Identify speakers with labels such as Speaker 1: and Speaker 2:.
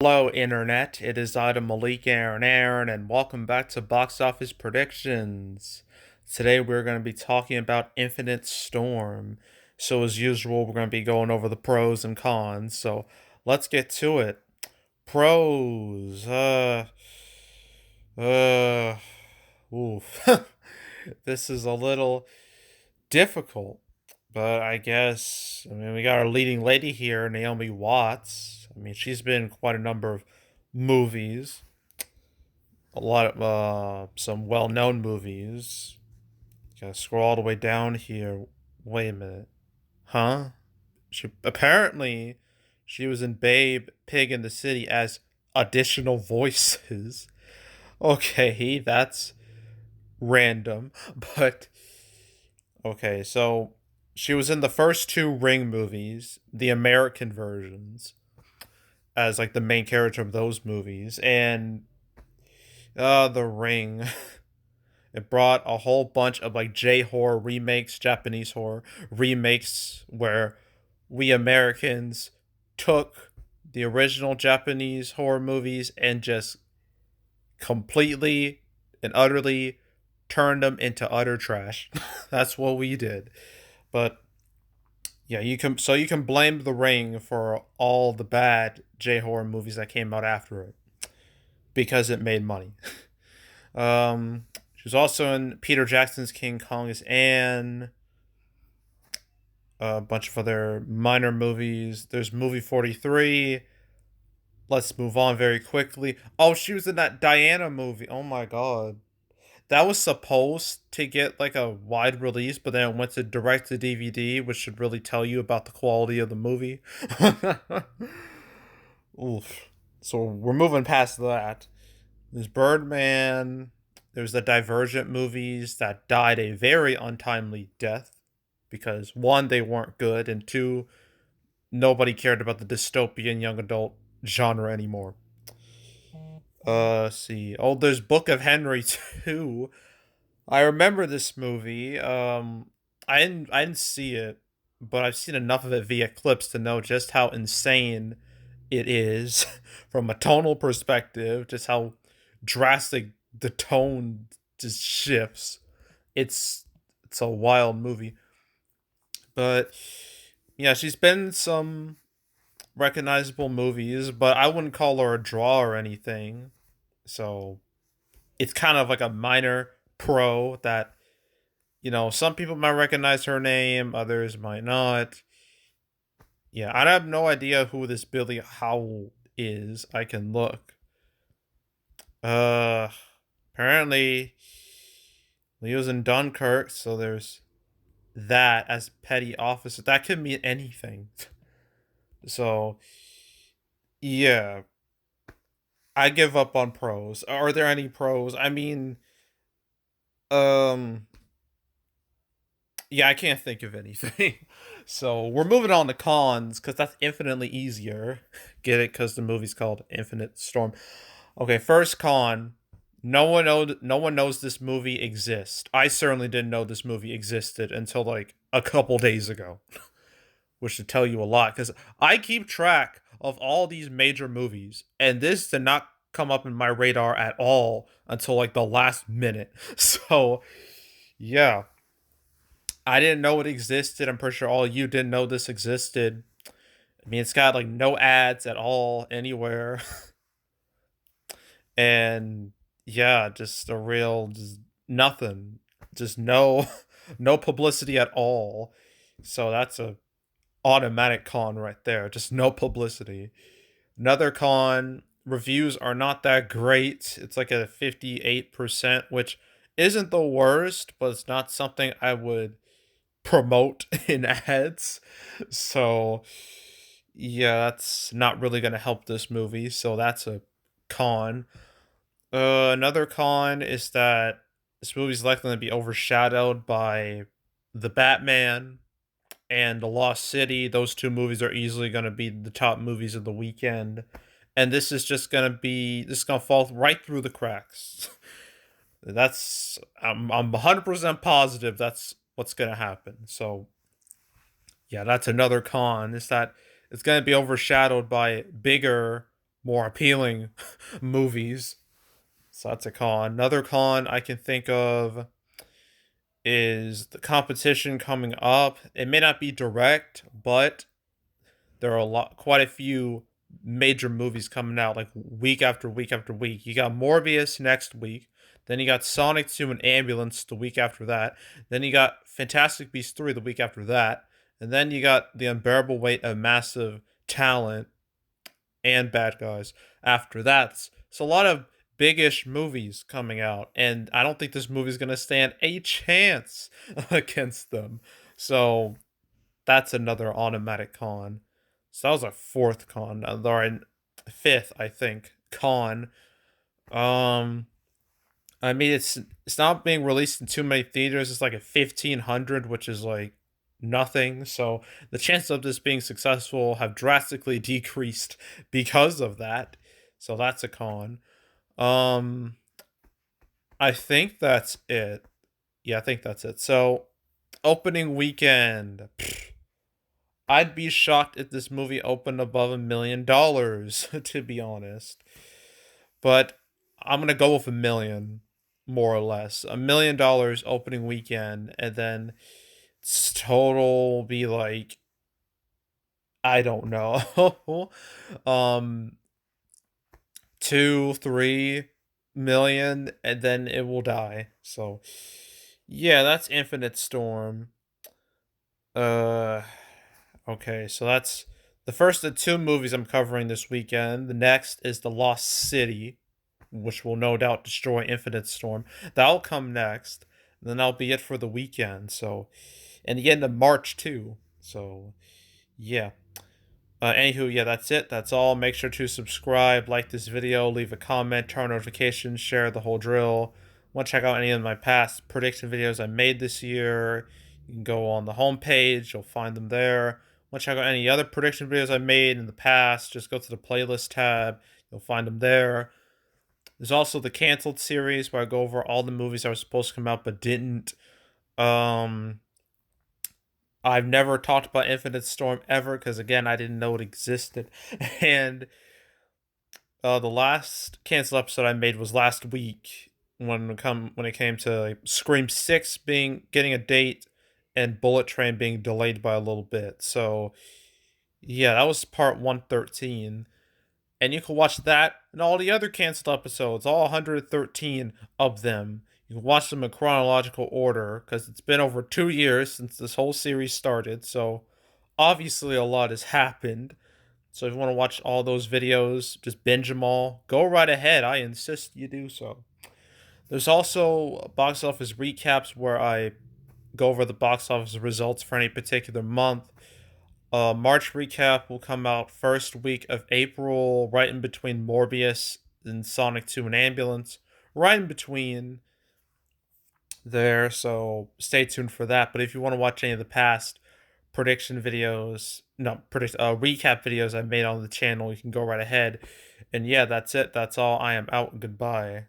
Speaker 1: Hello, Internet. It is Ida Malik Aaron, and welcome back to Box Office Predictions. Today, we're going to be talking about Infinite Storm. So, as usual, we're going to be going over the pros and cons. So, let's get to it. Pros. Uh, Oof. This is a little difficult, but we got our leading lady here, Naomi Watts. She's been in quite a number of movies, a lot of some well-known movies. Gotta scroll all the way down here. Wait a minute, huh? She was in Babe, Pig in the City as additional voices. Okay, that's random, but okay, so she was in the first two Ring movies, the American versions, as like the main character of those movies, and The Ring. It brought a whole bunch of like J horror remakes, Japanese horror remakes, where we Americans took the original Japanese horror movies and just completely and utterly turned them into utter trash. That's what we did. But yeah, you can blame The Ring for all the bad J horror movies that came out after it because it made money. She was also in Peter Jackson's King Kong as Anne, a bunch of other minor movies. There's movie 43. Let's move on very quickly. Oh, she was in that Diana movie. Oh my god. That was supposed to get like a wide release, but then it went to direct to DVD, which should really tell you about the quality of the movie. Oof. So we're moving past that. There's Birdman. There's the Divergent movies that died a very untimely death because one, they weren't good, and two, nobody cared about the dystopian young adult genre anymore. Let's see. Oh, there's Book of Henry too. I remember this movie. I didn't see it, but I've seen enough of it via clips to know just how insane it is from a tonal perspective, just how drastic the tone just shifts. It's a wild movie. But yeah, she's been in some recognizable movies, but I wouldn't call her a draw or anything. So it's kind of like a minor pro that, some people might recognize her name, others might not. Yeah, I have no idea who this Billy Howell is. I can look. Uh, Apparently he was in Dunkirk, so there's that as petty officer. That could mean anything. So yeah, I give up on pros. Are there any pros? Um, yeah, I can't think of anything. So we're moving on to cons because that's infinitely easier. Get it? Because the movie's called Infinite Storm. Okay, first con. No one knows this movie exists. I certainly didn't know this movie existed until like a couple days ago, which should tell you a lot because I keep track of all these major movies, and this did not come up in my radar at all until like the last minute. So yeah, I didn't know it existed. I'm pretty sure all of you didn't know this existed. It's got like no ads at all anywhere. And yeah, just a real just nothing. Just no no publicity at all. So that's a automatic con right there. Just no publicity. Another con, reviews are not that great. It's like a 58%, which isn't the worst, but it's not something I would promote in ads. So yeah, that's not really going to help this movie. So that's a con. Another con is that this movie's likely to be overshadowed by The Batman and The Lost City. Those two movies are easily going to be the top movies of the weekend. And this is going to fall right through the cracks. I'm 100% positive that's what's going to happen. So, yeah, that's another con is that it's going to be overshadowed by bigger more appealing movies. So that's a con. Another con I can think of is the competition coming up. It may not be direct, but there are quite a few major movies coming out like week after week after week. You got Morbius next week. Then you got Sonic 2 and Ambulance the week after that. Then you got Fantastic Beasts 3 the week after that. And then you got The Unbearable Weight of Massive Talent and Bad Guys after that. So a lot of big-ish movies coming out, and I don't think this movie's gonna stand a chance against them. So that's another automatic con. So that was a fourth con, or fifth, I think, con. Um, I mean, it's not being released in too many theaters. It's like a 1,500, which is like nothing. So the chances of this being successful have drastically decreased because of that. So that's a con. Um, I think that's it. Yeah, I think that's it. So opening weekend. I'd be shocked if this movie opened above $1 million, to be honest. But I'm gonna go with 1 million, more or less. $1 million opening weekend, and then total will be like, I don't know, 2, 3 million, and then it will die. So yeah, that's Infinite Storm. Uh Okay, so that's the first of two movies I'm covering this weekend. The next is The Lost City, which will no doubt destroy Infinite Storm. That'll come next. And then that'll be it for the weekend. So, and the end of March too. So, yeah. Anywho, yeah, that's it. That's all. Make sure to subscribe, like this video, leave a comment, turn on notifications, share the whole drill. Want to check out any of my past prediction videos I made this year? You can go on the homepage, you'll find them there. Want to check out any other prediction videos I made in the past? Just go to the playlist tab, you'll find them there. There's also the canceled series where I go over all the movies that were supposed to come out but didn't. Um, I've never talked about Infinite Storm ever because again I didn't know it existed, and the last canceled episode I made was last week when it came to like, Scream 6 getting a date and Bullet Train being delayed by a little bit. So yeah, that was part 113. And you can watch that and all the other canceled episodes, all 113 of them. You can watch them in chronological order because it's been over 2 years since this whole series started. So obviously a lot has happened. So if you want to watch all those videos, just binge them all, go right ahead. I insist you do so. There's also box office recaps where I go over the box office results for any particular month. March recap will come out first week of April, right in between Morbius and Sonic 2 and Ambulance. Right in between there, so stay tuned for that. But if you want to watch any of the past recap videos I've made on the channel, you can go right ahead. And yeah, that's it. That's all. I am out. Goodbye.